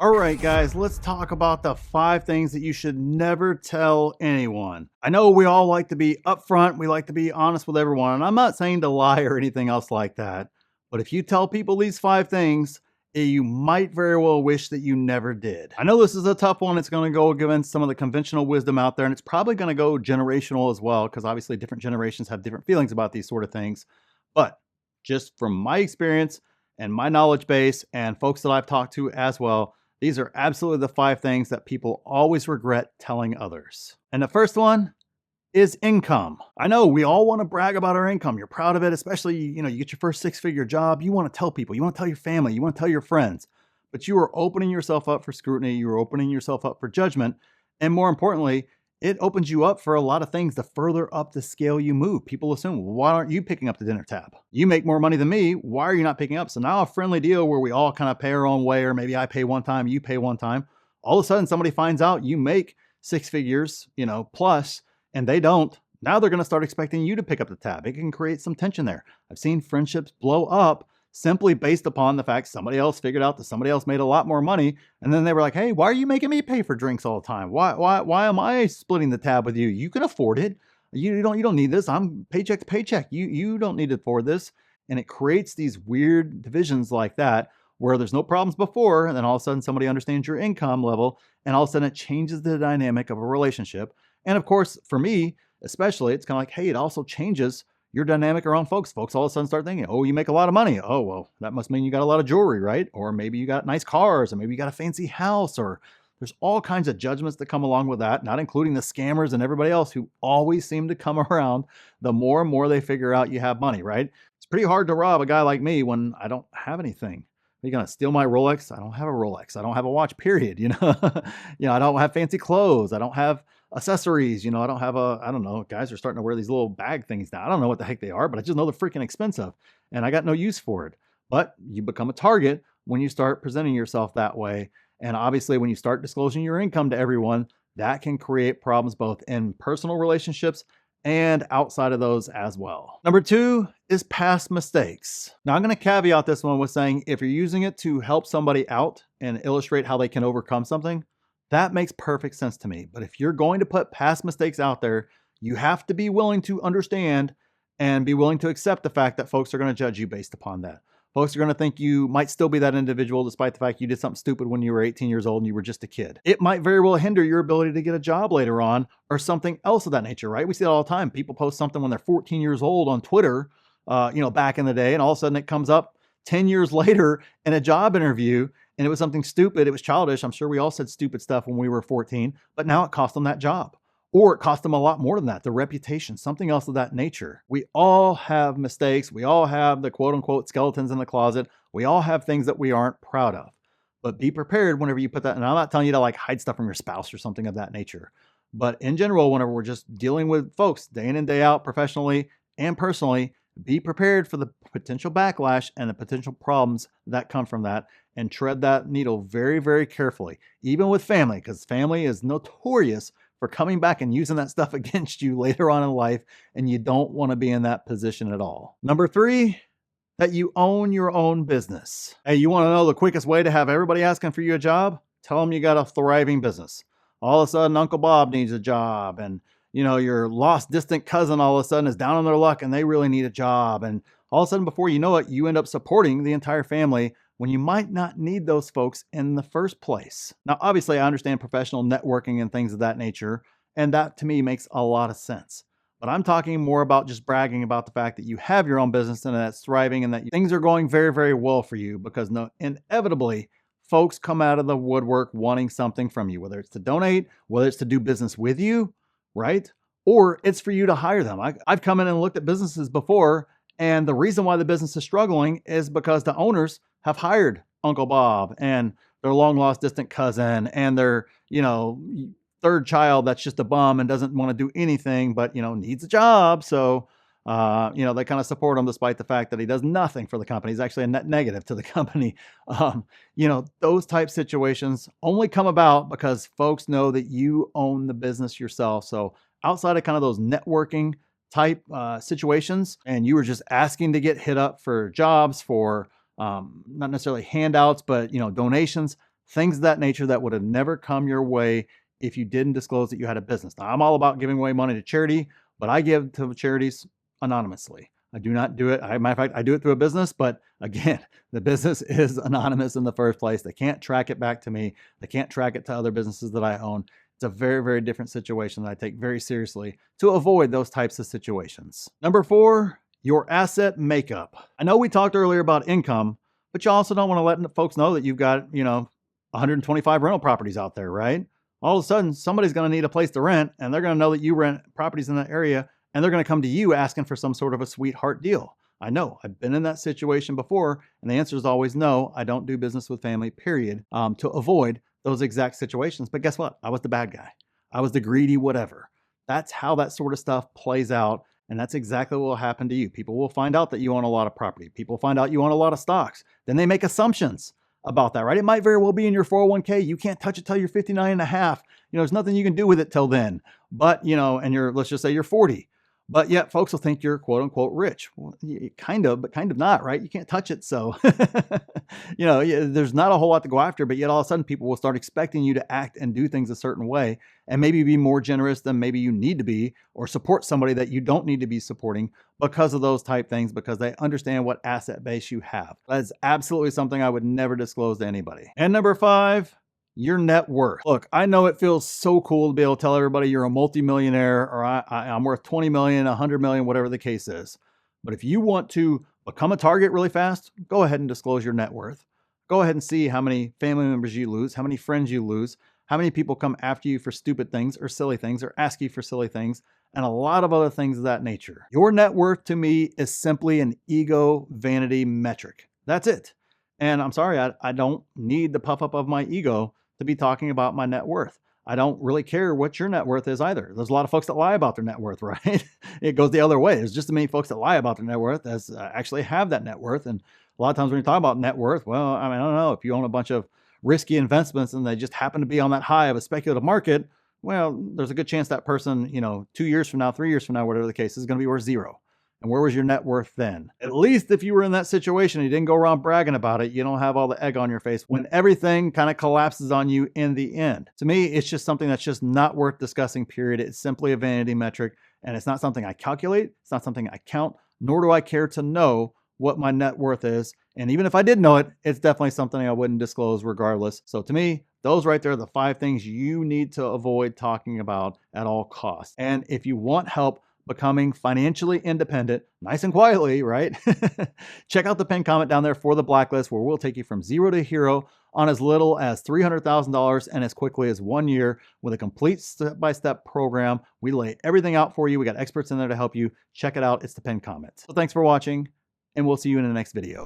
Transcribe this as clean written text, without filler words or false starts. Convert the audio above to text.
All right, guys, let's talk about the 5 things that you should never tell anyone. I know we all like to be upfront, we like to be honest with everyone, and I'm not saying to lie or anything else like that. But if you tell people these 5 things, you might very well wish that you never did. I know this is a tough one. It's going to go against some of the conventional wisdom out there, and it's probably going to go generational as well, because obviously different generations have different feelings about these sort of things. But just from my experience and my knowledge base and folks that I've talked to as well, these are absolutely the 5 things that people always regret telling others. And the first one is income. I know we all want to brag about our income. You're proud of it, especially, you get your first 6-figure job. You want to tell people, you want to tell your family, you want to tell your friends, but you are opening yourself up for scrutiny. You're opening yourself up for judgment. And more importantly, it opens you up for a lot of things the further up the scale you move. People assume, well, why aren't you picking up the dinner tab? You make more money than me. Why are you not picking up? So now a friendly deal where we all kind of pay our own way, or maybe I pay one time, you pay one time. All of a sudden somebody finds out you make 6 figures, plus, and they don't. Now they're going to start expecting you to pick up the tab. It can create some tension there. I've seen friendships blow up simply based upon the fact somebody else figured out that somebody else made a lot more money. And then they were like, hey, why are you making me pay for drinks all the time? Why am I splitting the tab with you? You can afford it. You don't need this. I'm paycheck to paycheck. You don't need to afford this. And it creates these weird divisions like that where there's no problems before. And then all of a sudden somebody understands your income level. And all of a sudden it changes the dynamic of a relationship. And of course, for me, especially, it's kind of like, hey, it also changes your dynamic around folks. Folks all of a sudden start thinking, oh, you make a lot of money. Oh, well, that must mean you got a lot of jewelry, right? Or maybe you got nice cars, or maybe you got a fancy house, or there's all kinds of judgments that come along with that, not including the scammers and everybody else who always seem to come around the more and more they figure out you have money, right? It's pretty hard to rob a guy like me when I don't have anything. Are you going to steal my Rolex? I don't have a Rolex. I don't have a watch, period. I don't have fancy clothes. I don't have accessories. I don't have I don't know, guys are starting to wear these little bag things now. I don't know what the heck they are, but I just know they're freaking expensive and I got no use for it. But you become a target when you start presenting yourself that way. And obviously when you start disclosing your income to everyone, that can create problems both in personal relationships and outside of those as well. Number 2 is past mistakes. Now I'm going to caveat this one with saying, if you're using it to help somebody out and illustrate how they can overcome something, that makes perfect sense to me. But if you're going to put past mistakes out there, you have to be willing to understand and be willing to accept the fact that folks are going to judge you based upon that. Folks are going to think you might still be that individual despite the fact you did something stupid when you were 18 years old and you were just a kid. It might very well hinder your ability to get a job later on or something else of that nature, right? We see it all the time. People post something when they're 14 years old on Twitter, back in the day, and all of a sudden it comes up 10 years later in a job interview, and it was something stupid. It was childish. I'm sure we all said stupid stuff when we were 14, but now it cost them that job. Or it cost them a lot more than that, the reputation, something else of that nature. We all have mistakes. We all have the quote unquote skeletons in the closet. We all have things that we aren't proud of. But be prepared whenever you put that, and I'm not telling you to like hide stuff from your spouse or something of that nature. But in general, whenever we're just dealing with folks day in and day out, professionally and personally, be prepared for the potential backlash and the potential problems that come from that, and tread that needle very, very carefully, even with family, because family is notorious for coming back and using that stuff against you later on in life, and you don't want to be in that position at all. Number 3, that you own your own business. Hey, you want to know the quickest way to have everybody asking for you a job? Tell them you got a thriving business. All of a sudden, Uncle Bob needs a job, and your lost distant cousin all of a sudden is down on their luck and they really need a job. And all of a sudden, before you know it, you end up supporting the entire family when you might not need those folks in the first place. Now, obviously, I understand professional networking and things of that nature, and that to me makes a lot of sense. But I'm talking more about just bragging about the fact that you have your own business and that's thriving and that things are going very, very well for you, because inevitably, folks come out of the woodwork wanting something from you, whether it's to donate, whether it's to do business with you, right? Or it's for you to hire them. I've come in and looked at businesses before, and the reason why the business is struggling is because the owners have hired Uncle Bob and their long lost distant cousin and their, third child that's just a bum and doesn't want to do anything, but, needs a job. So, they kind of support him despite the fact that he does nothing for the company. He's actually a net negative to the company. Those type situations only come about because folks know that you own the business yourself. So outside of kind of those networking type situations, and you were just asking to get hit up for jobs, for not necessarily handouts, but donations, things of that nature that would have never come your way if you didn't disclose that you had a business. Now, I'm all about giving away money to charity, but I give to charities anonymously. I do not do it. Matter of fact, I do it through a business, but again, the business is anonymous in the first place. They can't track it back to me. They can't track it to other businesses that I own. It's a very, very different situation that I take very seriously to avoid those types of situations. Number 4, your asset makeup. I know we talked earlier about income, but you also don't want to let folks know that you've got, 125 rental properties out there, right? All of a sudden, somebody's going to need a place to rent, and they're going to know that you rent properties in that area, and they're going to come to you asking for some sort of a sweetheart deal. I know, I've been in that situation before, and the answer is always no. I don't do business with family, period, to avoid those exact situations. But guess what? I was the bad guy. I was the greedy whatever. That's how that sort of stuff plays out. And that's exactly what will happen to you. People will find out that you own a lot of property. People find out you own a lot of stocks. Then they make assumptions about that, right? It might very well be in your 401k. You can't touch it till you're 59 and a half. There's nothing you can do with it till then. But, and let's just say you're 40. But yet folks will think you're quote unquote rich. Well, kind of, but kind of not, right? You can't touch it. So, there's not a whole lot to go after, but yet all of a sudden people will start expecting you to act and do things a certain way and maybe be more generous than maybe you need to be, or support somebody that you don't need to be supporting because of those type things, because they understand what asset base you have. That's absolutely something I would never disclose to anybody. And number 5, your net worth. Look, I know it feels so cool to be able to tell everybody you're a multimillionaire, or I'm worth 20 million, 100 million, whatever the case is. But if you want to become a target really fast, go ahead and disclose your net worth. Go ahead and see how many family members you lose, how many friends you lose, how many people come after you for stupid things or silly things or ask you for silly things, and a lot of other things of that nature. Your net worth to me is simply an ego vanity metric. That's it. And I'm sorry, I don't need the puff up of my ego to be talking about my net worth. I don't really care what your net worth is either. There's a lot of folks that lie about their net worth, right? It goes the other way. There's just as many folks that lie about their net worth as actually have that net worth. And a lot of times when you talk about net worth, well, I don't know, if you own a bunch of risky investments and they just happen to be on that high of a speculative market, well, there's a good chance that person, 2 years from now, 3 years from now, whatever the case is going to be worth zero. And where was your net worth then? At least if you were in that situation, you didn't go around bragging about it, you don't have all the egg on your face when everything kind of collapses on you in the end. To me, it's just something that's just not worth discussing, period. It's simply a vanity metric, and it's not something I calculate. It's not something I count, nor do I care to know what my net worth is. And even if I did know it, it's definitely something I wouldn't disclose regardless. So to me, those right there are the 5 things you need to avoid talking about at all costs. And if you want help becoming financially independent, nice and quietly, right? Check out the pinned comment down there for the blacklist, where we'll take you from zero to hero on as little as $300,000 and as quickly as 1 year with a complete step-by-step program. We lay everything out for you. We got experts in there to help you. Check it out. It's the pinned comment. So thanks for watching, and we'll see you in the next video.